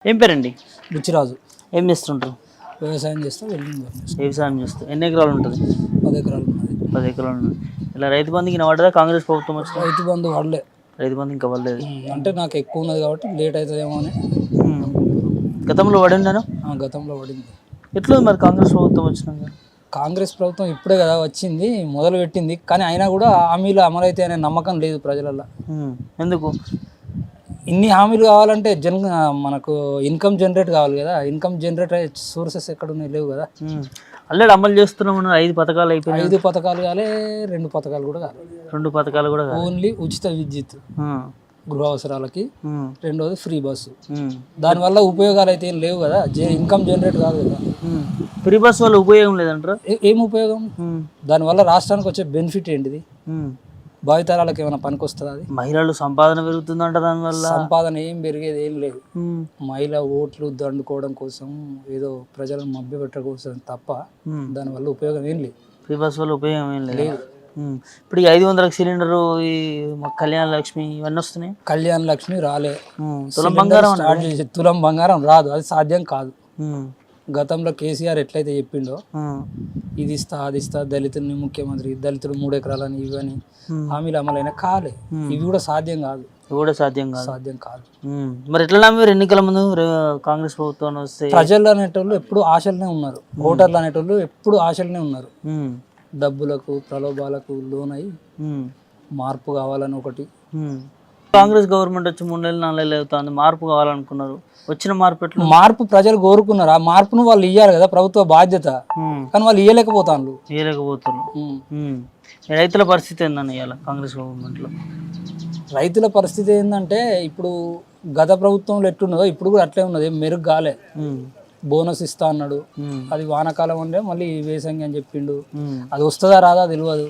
ఏం పేరండి? రుచిరాజు. ఏం చేస్తుంటారు? వ్యవసాయం చేస్తా, వెల్డింగ్ వర్క్ చేస్తా. వ్యవసాయం చేస్తూ ఎన్ని ఎకరాలు ఉంటుంది? 10 ఎకరాలు ఉన్నది. 10 ఎకరాలు ఉంది. ఇలా రైతు బంధుకి పడ్డదా కాంగ్రెస్ ప్రభుత్వం వచ్చింది? రైతు బంధు పడలే. రైతు బంధు ఇంకా పడలేదు. అంటే నాకు ఎక్కువ ఉన్నది కాబట్టి లేట్ అవుతుందేమో అని. గతంలో పడిండాను? గతంలో పడింది. ఎట్లా మరి కాంగ్రెస్ ప్రభుత్వం వచ్చినాక? కాంగ్రెస్ ప్రభుత్వం ఇప్పుడే కదా వచ్చింది, మొదలు పెట్టింది. కానీ అయినా కూడా హామీలు అమలైతే అనే నమ్మకం లేదు ప్రజలలో. ఎందుకు? ఇన్ని హామీలు కావాలంటే మనకు ఇన్కమ్ జనరేట్ కావాలి కదా. ఇన్కమ్ జనరేట్ అయ్యే సోర్సెస్ ఎక్కడ ఉన్నాయి? లేవు కదా. ఆల్రెడీ అమలు చేస్తున్నాం. 5 పథకాలు అయిపోయినాయి. 5 పథకాలు కాలే, 2 పథకాలు కూడా కాలే. 2 పథకాలు కూడా ఓన్లీ ఉచిత విద్యుత్ గృహ అవసరాలకి, రెండోది ఫ్రీ బస్సు. దానివల్ల ఉపయోగాలు అయితే ఏం లేవు కదా. ఇన్కమ్ జనరేట్ కాదు కదా. ఫ్రీ బస్ వల్ల ఉపయోగం లేదంటారా? ఏం ఉపయోగం? దానివల్ల రాష్ట్రానికి వచ్చే బెనిఫిట్ ఏంటిది? భావితరాలకు ఏమైనా పనికి వస్తుంది? అది మహిళలు సంపాదన పెరుగుతుందంట. దానివల్ల సంపాదన ఏం పెరిగేది ఏం లేదు. మహిళ ఓట్లు దండుకోవడం కోసం, ఏదో ప్రజలను మభ్యపెట్టడం కోసం తప్ప దానివల్ల ఉపయోగం ఏం లేదు. ఫ్రీ బస్ వల్ల ఉపయోగం ఏం లేదు. ఇప్పుడు 500 సిలిండరు, ఈ కళ్యాణ లక్ష్మి ఇవన్నీ వస్తున్నాయి. కళ్యాణ లక్ష్మి రాలే. తులం బంగారం స్టార్ట్ చేసి తులం బంగారం రాదు, అది సాధ్యం కాదు. గతంలో కేసీఆర్ ఎట్లయితే చెప్పిండో ఇది ఇస్తా అది ఇస్తా, దళితుల్ని ముఖ్యమంత్రి, దళితులు 3 ఎకరాలని ఇవని హామీలు అమలైనా కాలే. ఇవి కూడా సాధ్యం కాదు. సాధ్యం కాదు. మరి ఎట్లా నమ్మారు ఎన్నికల ముందు కాంగ్రెస్ ప్రభుత్వం వస్తే? ప్రజలు అనేటోళ్ళు ఎప్పుడు ఆశలనే ఉన్నారు. ఓటర్లు అనేటోళ్ళు ఎప్పుడు ఆశలనే ఉన్నారు. డబ్బులకు ప్రలోభాలకు లోనై మార్పు కావాలని ఒకటి. కాంగ్రెస్ గవర్నమెంట్ వచ్చి 3 నెలలు 4 నెలలు అవుతుంది. మార్పు కావాలనుకున్నారు. వచ్చిన మార్పు ఎట్లా? మార్పు ప్రజలు కోరుకున్నారు. ఆ మార్పును వాళ్ళు ఇయ్యాలి కదా, ప్రభుత్వ బాధ్యత. కానీ వాళ్ళు ఇయ్యలేకపోతారు. రైతుల పరిస్థితి ఏందని ఇవాళ కాంగ్రెస్ గవర్నమెంట్ లో? రైతుల పరిస్థితి ఏంటంటే, ఇప్పుడు గత ప్రభుత్వంలో ఎట్లున్నదో ఇప్పుడు కూడా అట్లే ఉన్నది. మెరుగు కాలే. బోనస్ ఇస్తా అన్నాడు, అది వానాకాలం అంటే మళ్ళీ వేసంగి అని చెప్పిండు. అది వస్తుందా రాదా తెలియదు.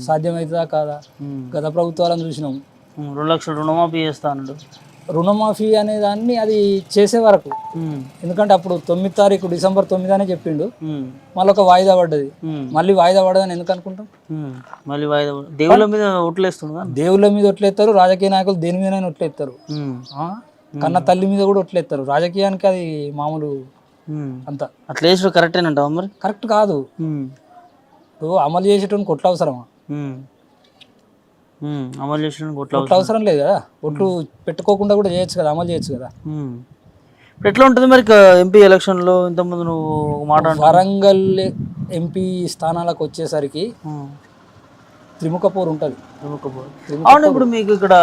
సాధ్యమవుతుందా కాదా? గత ప్రభుత్వాలను చూసినాం. 2 లక్షలు రుణమాఫీ చేస్తా అన్నాడు. రుణమాఫీ అనే దాన్ని అది చేసే వరకు, ఎందుకంటే అప్పుడు 9 తారీఖు డిసెంబర్ 9 అనే చెప్పిండు. మళ్ళీ ఒక వాయిదా పడ్డది. మళ్ళీ వాయిదా పడ్డదని ఎందుకు అనుకుంటాం? మళ్ళీ వాయిదా. దేవుళ్ళ మీద ఒట్లేస్తుండ. దేవుళ్ళ మీద ఒట్లేస్తారు. రాజకీయ నాయకులు దేని మీద ఒట్లేస్తారు. కన్న తల్లి మీద కూడా ఒట్లేస్తారు. రాజకీయానికి అది మామూలు అంత. అట్లా వేసుడు కరెక్టేనంటావా? మరి కరెక్ట్ కాదు. ఇప్పుడు అమలు చేసేటోనికి కొట్ల అవసరమా? అమలు చేసేటోనికి కొట్ల అవసరం లేదు కదా. ఒట్లు పెట్టుకోకుండా కూడా చేయొచ్చు కదా, అమలు చేయొచ్చు కదా. ఇప్పుడు ఎట్లా ఉంటుంది మరి ఎంపీ ఎలక్షన్లో? ఇంతకుముందు నువ్వు మాట వరంగల్ ఎంపీ స్థానాలకు వచ్చేసరికి త్రిముఖపూర్ ఉంటుంది. అవును. ఇప్పుడు మీకు ఇక్కడ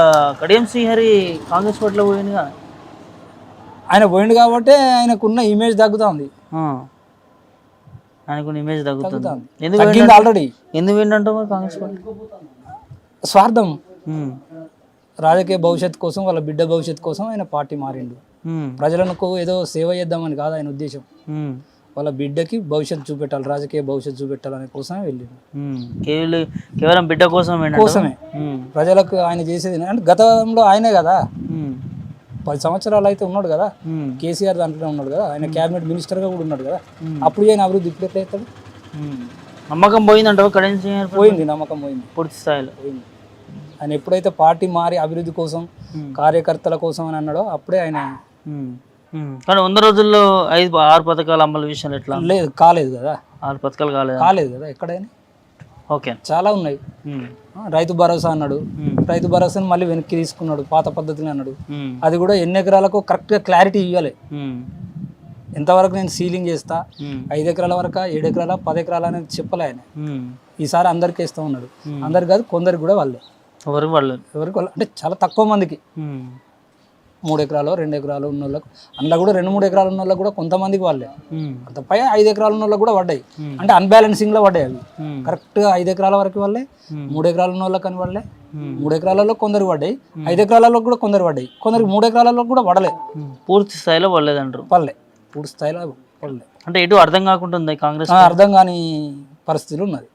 కడియం శ్రీహరి కాంగ్రెస్ పార్టీలో పోయిందిగా. ఆయన పోయిండు కాబట్టి ఆయనకున్న ఇమేజ్ తగ్గుతుంది. ఆయనకున్న ఇమేజ్ తగ్గుతుంది. ఆల్రెడీ. ఎందుకు పోయిందంటావు మరి కాంగ్రెస్ పార్టీ? స్వార్థం. రాజకీయ భవిష్యత్తు కోసం, వాళ్ళ బిడ్డ భవిష్యత్తు కోసం ఆయన పార్టీ మారిండు. ప్రజలకు ఏదో సేవ చేద్దామని కాదు ఆయన ఉద్దేశం. వాళ్ళ బిడ్డకి భవిష్యత్తు చూపెట్టాలి, రాజకీయ భవిష్యత్తు చూపెట్టాలనే కోసమే వెళ్ళిండు. కేవలం బిడ్డ కోసమే. ప్రజలకు ఆయన చేసేది అంటే గతంలో ఆయనే కదా 10 సంవత్సరాలు అయితే ఉన్నాడు కదా. కేసీఆర్ దాంట్లోనే ఉన్నాడు కదా. ఆయన క్యాబినెట్ మినిస్టర్గా కూడా ఉన్నాడు కదా. అప్పుడు ఆయన అభివృద్ధి ఇప్పుడు ఎట్లా అవుతాడు? నమ్మకం పోయిందంట. పోయింది, నమ్మకం పోయింది, పూర్తి స్థాయిలో పోయింది. ఆయన ఎప్పుడైతే పార్టీ మారి అభివృద్ధి కోసం, కార్యకర్తల కోసం అని అన్నాడో అప్పుడే ఆయన. కానీ 100 రోజుల్లో 6 పథకాలు అమలు విషయాలు ఎట్లా? లేదు, కాలేదు కదా. 6 పథకాలు కాలేదు కదా ఎక్కడైనా. ఓకే, చాలా ఉన్నాయి. రైతు భరోసా అన్నాడు. రైతు భరోసాని మళ్ళీ వెనక్కి తీసుకున్నాడు, పాత పద్ధతిని అన్నాడు. అది కూడా ఎన్ని ఎకరాలకు కరెక్ట్గా క్లారిటీ ఇవ్వాలి. ఎంతవరకు నేను సీలింగ్ చేస్తా, 5 ఎకరాల వరకు, 7 ఎకరాల, 10 ఎకరాల అనేది చెప్పలే ఆయన. ఈసారి అందరికి వేస్తూ ఉన్నాడు. అందరికి కాదు, కొందరికి కూడా వాళ్ళే. ఎవరికి అంటే చాలా తక్కువ మందికి. 3 ఎకరాలు 2 ఎకరాలు ఉన్న వాళ్ళకు, అందులో కూడా 2-3 ఎకరాలు ఉన్న వాళ్ళకి కూడా కొంతమందికి వాళ్ళే. అంత పై 5 ఎకరాలు ఉన్న వాళ్ళకి కూడా పడ్డాయి. అంటే అన్బ్యాలెన్సింగ్ లో పడ్డాయి అవి. కరెక్ట్ గా 5 ఎకరాల వరకు వాళ్ళే, 3 ఎకరాలు ఉన్న వాళ్ళకి అని వాళ్ళే. 3 ఎకరాలలో కొందరు పడ్డాయి, 5 ఎకరాలలో కూడా కొందరు పడ్డాయి, కొందరికి 3 ఎకరాలలో కూడా పడలే. పూర్తి స్థాయిలో పడలేదంటారు. పూర్తి స్థాయిలో పడలే. అంటే ఎటు అర్థం కాకుండా ఉంది కాంగ్రెస్. అర్థం కాని పరిస్థితులు ఉన్నది.